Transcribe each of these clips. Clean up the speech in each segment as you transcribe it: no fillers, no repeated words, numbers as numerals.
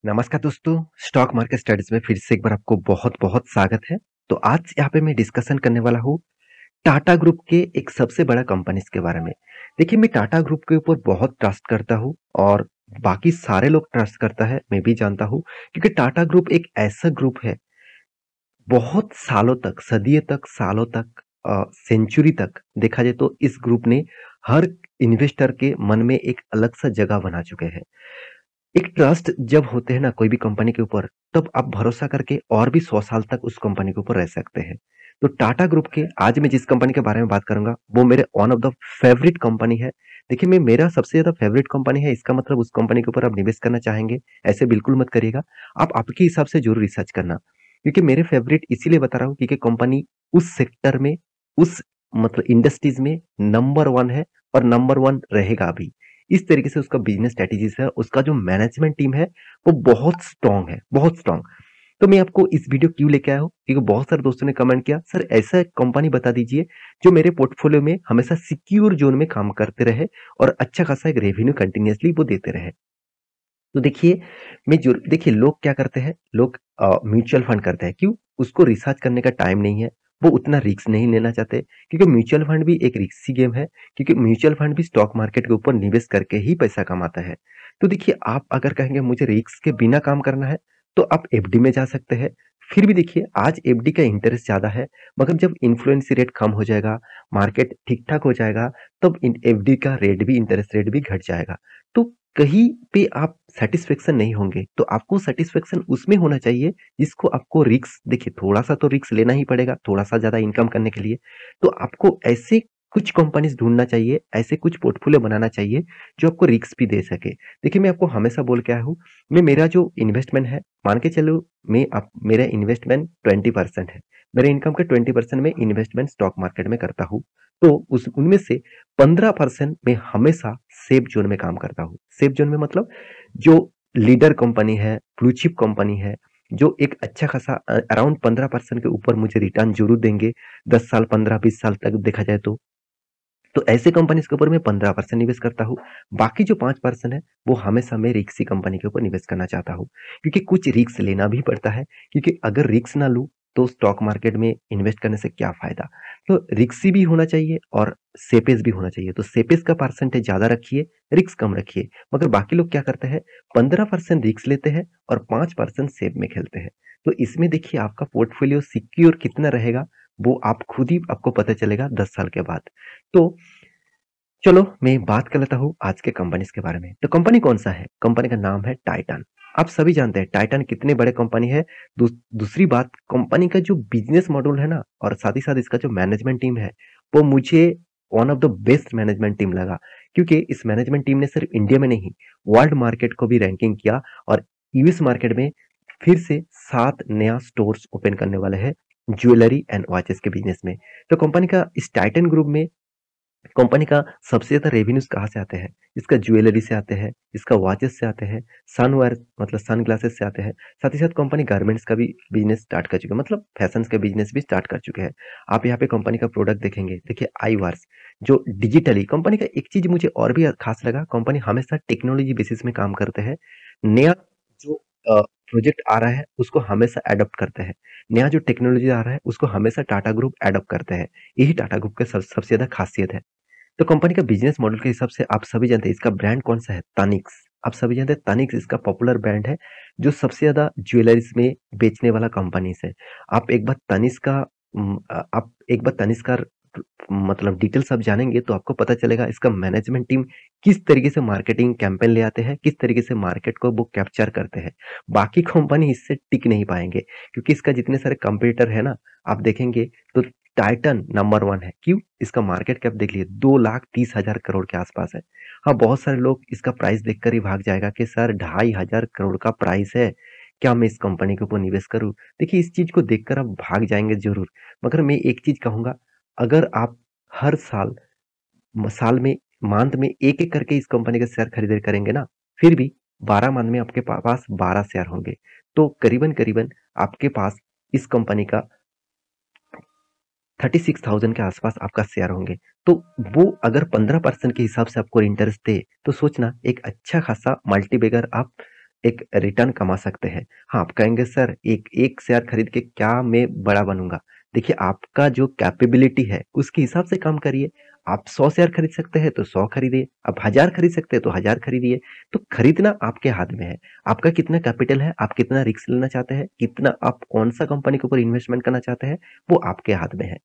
नमस्कार दोस्तों, stock market studies में फिर से एक बार आपको बहुत-बहुत स्वागत है। तो आज यहाँ पे मैं डिस्कशन करने वाला हूँ टाटा ग्रुप के एक सबसे बड़ा कंपनीज के बारे में। देखिए, मैं टाटा ग्रुप के ऊपर बहुत ट्रस्ट करता हूँ और बाकी सारे लोग ट्रस्ट करता है, मैं भी जानता हूँ क्योंकि टाटा ग्रुप एक ऐसा ग्रुप है, बहुत सालों तक, सदियों तक, सालों तक सेंचुरी तक देखा जाए तो इस ग्रुप ने हर इन्वेस्टर के मन में एक अलग सा जगह बना चुके हैं। एक ट्रस्ट जब होते हैं ना कोई भी कंपनी के ऊपर, तब आप भरोसा करके और भी 100 साल तक उस कंपनी के ऊपर रह सकते हैं। तो टाटा ग्रुप के आज मैं जिस कंपनी के बारे में बात करूँगा, वो मेरे one of the favourite company है। देखिए, मैं मेरा सबसे ज़्यादा फेवरेट कंपनी है, इसका मतलब उस कंपनी के ऊपर आप निवेश करना चाहेंगे, ऐसे बिल्कुल मत करिएगा। आप आपके हिसाब से ज़रूर रिसर्च करना, क्योंकि मेरे फेवरेट इसीलिए बता रहा हूँ क्योंकि कंपनी उस सेक्टर में, उस मतलब इंडस्ट्रीज़ में नंबर 1 है और नंबर 1 रहेगा भी। इस तरीके से उसका बिजनेस स्ट्रेटेजीज है, उसका जो मैनेजमेंट टीम है वो बहुत स्ट्रांग है, बहुत स्ट्रांग। तो मैं आपको इस वीडियो क्यों लेके आया हूँ क्योंकि बहुत सारे दोस्तों ने कमेंट किया, सर ऐसा एक कंपनी बता दीजिए जो मेरे पोर्टफोलियो में हमेशा सिक्योर जोन में काम करते रहे और अच्छा खासा एक रेवेन्यू कंटिन्यूअसली वो देते रहे। तो देखिए, मैं जो देखिए लोग क्या करते हैं, लोग म्यूचुअल फंड करते हैं। क्यों? उसको रिसर्च करने का टाइम नहीं है, वो उतना रिस्क नहीं लेना चाहते क्योंकि म्यूचुअल फंड भी एक रिस्की गेम है, क्योंकि म्यूचुअल फंड भी स्टॉक मार्केट के ऊपर निवेश करके ही पैसा कमाता है। तो देखिए, आप अगर कहेंगे मुझे रिस्क के बिना काम करना है, तो आप एफडी में जा सकते हैं। फिर भी देखिए, आज एफडी का इंटरेस्ट ज़्यादा है, मगर जब इन्फ्लुएंस रेट कम हो जाएगा, मार्केट ठीक-ठाक हो जाएगा, तब इन एफडी का रेट भी, इंटरेस्ट रेट भी घट जाएगा। तो कहीं पे आप सैटिस्फैक्शन नहीं होंगे, तो आपको सैटिस्फैक्शन उसमें होना चाहिए जिसको आपको रिस्क, देखिए थोड़ा-सा तो रिस्क लेना ही पड़ेगा, थोड़ा-सा ज़्यादा इनकम करने के लिए। तो आपको ऐसे कुछ कंपनीज़ ढूँढना चाहिए, ऐसे कुछ पोर्टफोलियो बनाना चाहिए जो आपको रिस्क भी दे सके। देखिए, मैं आपको हमेशा बोल के आया हूँ, मैं मेरा जो इन्वेस्टमेंट है, मान के चलो मैं आप मेरा इन्वेस्टमेंट 20% है। मेरे इनकम का 20% मैं इन्वेस्टमेंट स्टॉक मार्केट में करता हूँ। तो उस उनमें से 15% मैं हमेशा सेफ जोन में काम करता हूँ। सेफ जोन में मतलब जो लीडर कंपनी है, ब्लू चिप कंपनी है, जो एक अच्छा खासा अराउंड 15% के ऊपर मुझे रिटर्न ज़रूर देंगे, 10 साल, 15-20 साल तक देखा जाए तो। तो ऐसे कंपनीज़ के ऊपर मैं 15% निवेश करता हूँ। बाकी जो 5% है, वो हमेशा मैं रिस्की कंपनी के ऊपर निवेश करना चाहता हूँ। क्योंकि कुछ रिस्क लेना भी पड़ता है, क्योंकि अगर रिस्क ना लूँ, तो स्टॉक मार्केट में इन्वेस्ट करने से क्या फ़ायदा? तो रिस्की भी होना चाहिए और सेफेज़ भी होना चाहिए। तो सेफेज़ का परसेंटेज ज़्यादा रखिए, रिस्क कम रखिए। मगर बाकी लोग क्या करते हैं, 15% रिस्क लेते हैं और 5% सेफ में खेलते हैं। तो इसमें देखिए आपका पोर्टफोलियो सिक्योर कितना रहेगा, वो आप खुद ही आपको पता चलेगा 10 साल के बाद। तो चलो मैं बात कर लेता हूँ आज के कंपनीज के बारे में। तो कंपनी कौन सा है? कंपनी का नाम है टाइटन। आप सभी जानते हैं टाइटन कितने बड़े कंपनी है। दूसरी बात, कंपनी का जो बिजनेस मॉडल है ना, और साथ ही साथ इसका जो मैनेजमेंट टीम है, वो मुझे one of the best management team लगा, क्योंकि इस मैनेजमेंट टीम ने सिर्फ इंडिया में नहीं, वर्ल्ड मार्केट को भी रैंकिंग किया और यूएस मार्केट में फिर से 7 नया स्टोर्स ओपन करने वाले हैं ज्वेलरी एंड वॉचेस के बिजनेस में। तो कंपनी का इस टाइटन ग्रुप में, कंपनी का सबसे ज़्यादा रेवेन्यूज़ कहाँ से आते हैं? इसका ज्वेलरी से आते हैं, इसका वॉचेस से आते हैं, सनवेयर मतलब सन ग्लासेस से आते हैं। साथ ही साथ कंपनी गारमेंट्स का भी बिज़नेस स्टार्ट कर चुके हैं, मतलब फैशन्स का बिज़नेस भी स्टार्ट कर चुके हैं। आप यहाँ पे कंपनी का प्रोडक्ट देखेंगे, देखिए आईवार्स, जो डिजिटली कंपनी का एक चीज़ मुझे और भी ख़ास लगा, कंपनी हमेशा टेक्नोलॉजी बेसिस में काम करते हैं। नया जो प्रोजेक्ट आ रहा है, उसको हमेशा एडॉप्ट करते हैं। नया जो टेक्नोलॉजी आ रहा है, उसको हमेशा टाटा ग्रुप एडॉप्ट करते हैं। यही टाटा ग्रुप का सबसे ज़्यादा ख़ासियत है। तो कंपनी का बिजनेस मॉडल के हिसाब से आप सभी जानते हैं इसका ब्रांड कौन सा है, तनिक्स। आप सभी जानते हैं तनिक्स इसका पॉपुलर ब्रांड है, जो सबसे ज्यादा ज्वेलरीज में बेचने वाला कंपनी है। आप एक बार तनिष्क का आप एक बार तनिष्क का मतलब डिटेल्स आप जानेंगे तो आपको पता चलेगा इसका मैनेजमेंट टीम किस तरीके से मार्केटिंग कैंपेन ले आते हैं, किस तरीके से मार्केट को वो कैप्चर करते हैं। बाकी कंपनी इससे टिक नहीं पाएंगे, क्योंकि इसका जितने सारे कंपटीटर है ना, आप देखेंगे तो टाइटन नंबर 1 है। क्यों? इसका मार्केट कैप देख लीजिए, 2,30,000 करोड़ के आसपास है। हाँ, बहुत सारे लोग इसका प्राइस देखकर ही भाग जाएगा कि सर 2,500 करोड़ का प्राइस है, क्या मैं इस कंपनी के ऊपर निवेश करूँ? देखिए, इस चीज़ को देखकर आप भाग जाएँगे ज़रूर। मगर मैं एक चीज़ कहूँगा, अगर आप हर साल साल में, मंथ में एक-एक करके इस कंपनी के शेयर खरीदारी करेंगे ना, फिर भी 12 मंथ में आपके पास 12 शेयर होंगे। तो करीबन-करीबन आपके पास इस कंपनी का 36,000 के आसपास आपका शेयर होंगे। तो वो अगर 15% के हिसाब से आपको इंटरेस्ट दे, तो सोचना एक अच्छा खासा मल्टीबैगर आप एक रिटर्न कमा सकते हैं। हाँ, आप कहेंगे सर एक एक शेयर खरीद के क्या मैं बड़ा बनूंगा? देखिए आपका जो कैपेबिलिटी है उसके हिसाब से काम करिए। आप 100 शेयर खरीद सकते हैं तो 100 खरीदिए, आप 1000 खरीद सकते हैं तो 1000 खरीदिए। तो खरीदना आपके हाथ में है। आपका कितना कैपिटल है, आप कितना रिस्क लेना चाहते हैं, कितना आप कौन सा कंपनी के ऊपर इन्वेस्टमेंट करना चाहते हैं, वो आपके हाथ में है।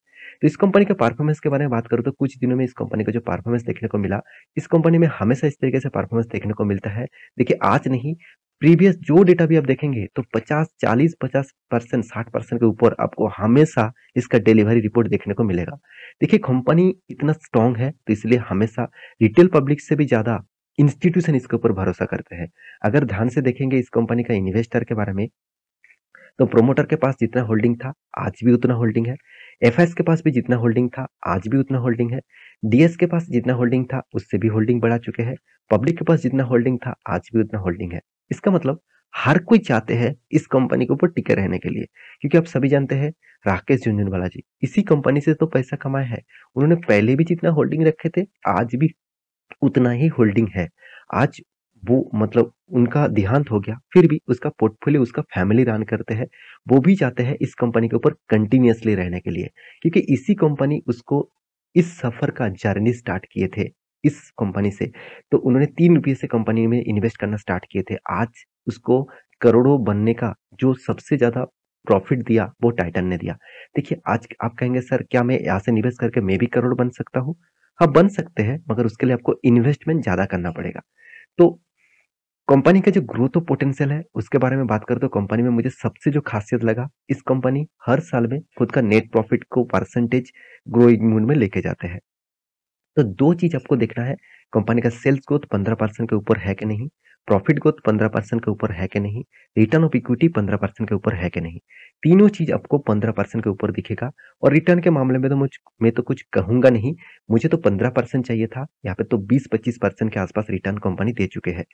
तो इस कंपनी के परफॉर्मेंस के बारे में बात करूँ तो कुछ दिनों में इस कंपनी का जो परफॉर्मेंस देखने को मिला, इस कंपनी में हमेशा इस तरीके से परफॉर्मेंस देखने को मिलता है। देखिए आज नहीं, प्रीवियस जो डेटा भी आप देखेंगे तो 50 40 50% 60% के ऊपर आपको हमेशा इसका डिलीवरी रिपोर्ट देखने को मिलेगा। देखिए कंपनी इतना स्ट्रांग है तो इसलिए हमेशा रिटेल पब्लिक से भी ज्यादा इंस्टीट्यूशन इसके ऊपर भरोसा करते हैं। अगर ध्यान से देखेंगे इस कंपनी का इन्वेस्टर के बारे में, तो प्रोमोटर के पास जितना होल्डिंग था आज भी उतना होल्डिंग है, एफएस के पास भी जितना होल्डिंग था आज भी उतना होल्डिंग है, डीएस के पास जितना होल्डिंग था उससे भी होल्डिंग बढ़ा चुके हैं, पब्लिक के पास जितना होल्डिंग था आज भी उतना होल्डिंग है। इसका मतलब हर कोई चाहते हैं इस कंपनी के ऊपर टिके रहने के लिए, क्योंकि आप सभी जानते हैं राकेश झुनझुनवाला जी इसी कंपनी से तो पैसा कमाए हैं। उन्होंने पहले भी जितना होल्डिंग रखे थे आज भी उतना ही होल्डिंग है। आज वो मतलब उनका देहांत हो गया, फिर भी उसका पोर्टफोलियो उसका फैमिली रन करते हैं। वो भी चाहते हैं इस कंपनी के ऊपर कंटिन्यूअसली रहने के लिए, क्योंकि इसी कंपनी उसको इस सफर का जर्नी स्टार्ट किए थे इस कंपनी से। तो उन्होंने 3 रुपये से कंपनी में इन्वेस्ट करना स्टार्ट किए थे। आज उसको करोड़ों बनने का जो सबसे ज्यादा प्रॉफिट दिया वो टाइटन ने दिया। देखिए आज आप कहेंगे सर क्या मैं यहाँ से निवेश करके मैं भी करोड़ बन सकता हूँ? हाँ बन सकते हैं, मगर उसके लिए आपको इन्वेस्टमेंट ज्यादा करना पड़ेगा। तो कंपनी का जो ग्रोथ पोटेंशियल है उसके बारे में बात करें तो कंपनी में मुझे सबसे जो खासियत लगा, इस कंपनी हर साल में खुद का नेट प्रॉफिट को परसेंटेज ग्रोइंग मोड में लेके जाते हैं। तो दो चीज आपको देखना है, कंपनी का सेल्स ग्रोथ 15% के ऊपर है कि नहीं, प्रॉफिट ग्रोथ 15% के ऊपर है कि नहीं, रिटर्न ऑफ इक्विटी 15% के ऊपर है कि नहीं। तीनों चीज आपको 15% के ऊपर दिखेगा। और रिटर्न के मामले में तो मैं तो कुछ कहूंगा नहीं, मुझे तो 15% चाहिए था, यहाँ पे तो 20-25% के आसपास रिटर्न कंपनी दे चुके हैं।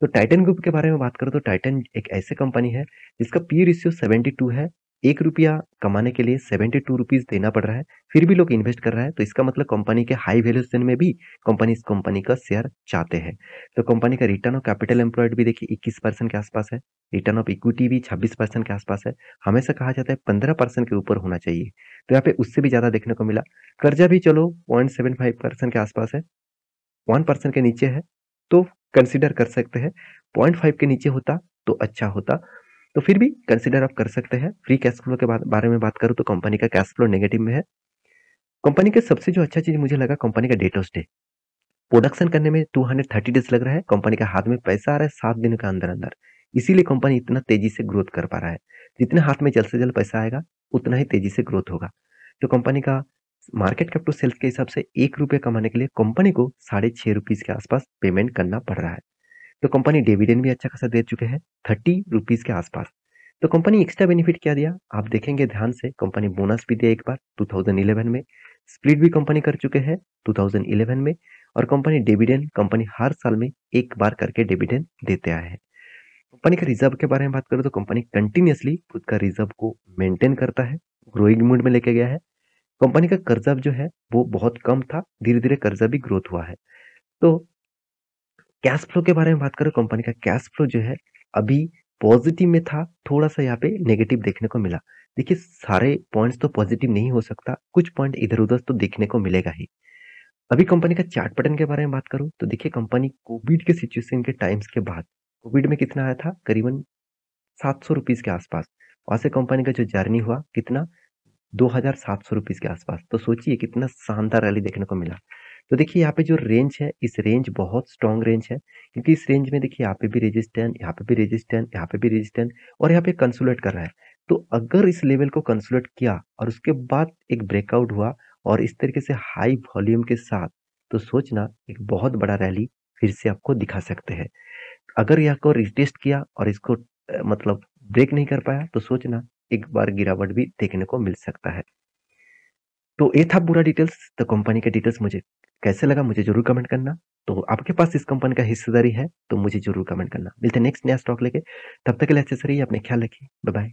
तो टाइटन ग्रुप के बारे में बात करें तो टाइटन एक ऐसी कंपनी है जिसका पी रेशियो 72 है। 1 रुपया कमाने के लिए 72 रुपीज देना पड़ रहा है, फिर भी लोग इन्वेस्ट कर रहा है। तो इसका मतलब कंपनी के हाई वैल्यूएशन में भी कंपनी इस कंपनी का शेयर चाहते हैं। तो कंपनी का रिटर्न ऑफ कैपिटल एम्प्लॉयड भी देखिए 21% के आसपास है, रिटर्न ऑफ इक्विटी भी 26% के आसपास है। हमेशा कहा जाता है 15% के ऊपर होना चाहिए, तो यहाँ पे उससे भी ज्यादा देखने को मिला। कर्जा भी चलो 0.75% के आसपास है, 1% के नीचे है तो कंसिडर कर सकते हैं। 0.5 के नीचे होता तो अच्छा होता, तो फिर भी कंसिडर आप कर सकते हैं। फ्री कैश फ्लो के बारे में बात करूं तो कंपनी का कैश फ्लो नेगेटिव में है। कंपनी के सबसे जो अच्छा चीज मुझे लगा कंपनी का डेट ऑफ डे, प्रोडक्शन करने में 230 डेज लग रहा है, कंपनी के हाथ में पैसा आ रहा है 7 दिन के अंदर अंदर। इसीलिए कंपनी इतना तेजी से ग्रोथ कर पा रहा है। जितने हाथ में जल्द से जल्द पैसा आएगा उतना ही तेजी से ग्रोथ होगा। तो कंपनी का मार्केट कैप टू सेल्स के हिसाब से 1 रुपये कमाने के लिए कंपनी को 6.5 रुपीज के आसपास पेमेंट करना पड़ रहा है। तो कंपनी डिविडेंड भी अच्छा खासा दे चुके हैं 30 रुपीज के आसपास। तो कंपनी एक्स्ट्रा बेनिफिट क्या दिया आप देखेंगे ध्यान से, कंपनी बोनस भी दिया एक बार 2011 में, स्प्लिट भी कंपनी कर चुके हैं 2011 में, और कंपनी डिविडेंड कंपनी हर साल में एक बार करके डिविडेंड देते आए हैं। कंपनी का रिजर्व के बारे में बात करें तो कंपनी कंटिन्यूअसली खुद का रिजर्व को मेंटेन करता है, ग्रोइंग मोड में लेके गया है। कंपनी का कर्जा जो है वो बहुत कम था, धीरे धीरे कर्जा भी ग्रोथ हुआ है। तो कैश फ्लो के बारे में बात करें, कंपनी का कैश फ्लो जो है अभी पॉजिटिव में था, थोड़ा सा यहाँ पे नेगेटिव देखने को मिला। देखिए सारे पॉइंट्स तो पॉजिटिव नहीं हो सकता, कुछ पॉइंट इधर उधर तो देखने को मिलेगा ही। अभी कंपनी का चार्ट पैटर्न के बारे में बात करूं तो देखिए कंपनी कोविड के सिचुएशन के टाइम्स के बाद, कोविड में कितना आया था करीबन 700 रुपीज के आसपास, वहां से कंपनी का जो जर्नी हुआ कितना 2700 रुपीज के आसपास। तो सोचिए कितना शानदार रैली देखने को मिला। तो देखिए यहाँ पे जो रेंज है, इस रेंज बहुत स्ट्रॉन्ग रेंज है, क्योंकि इस रेंज में देखिए यहाँ पे भी रेजिस्टेंस, यहाँ पे भी रेजिस्टेंस, यहाँ पे भी रेजिस्टेंस, और यहाँ पे कंसोलिडेट कर रहा है। तो अगर इस लेवल को कंसोलिडेट किया और उसके बाद एक ब्रेकआउट हुआ और इस तरीके से हाई वॉल्यूम के साथ, तो सोचना एक बहुत बड़ा रैली फिर से आपको दिखा सकते हैं। अगर यह को रिटेस्ट किया और इसको मतलब ब्रेक नहीं कर पाया तो सोचना एक बार गिरावट भी देखने को मिल सकता है। तो ये था पूरा डिटेल्स। तो कंपनी के डिटेल्स मुझे कैसे लगा मुझे जरूर कमेंट करना। तो आपके पास इस कंपनी का हिस्सेदारी है तो मुझे जरूर कमेंट करना। मिलते हैं नेक्स्ट नया स्टॉक लेके, तब तक के लिए अच्छे से रहिए, अपने ख्याल रखिए, बाय बाय।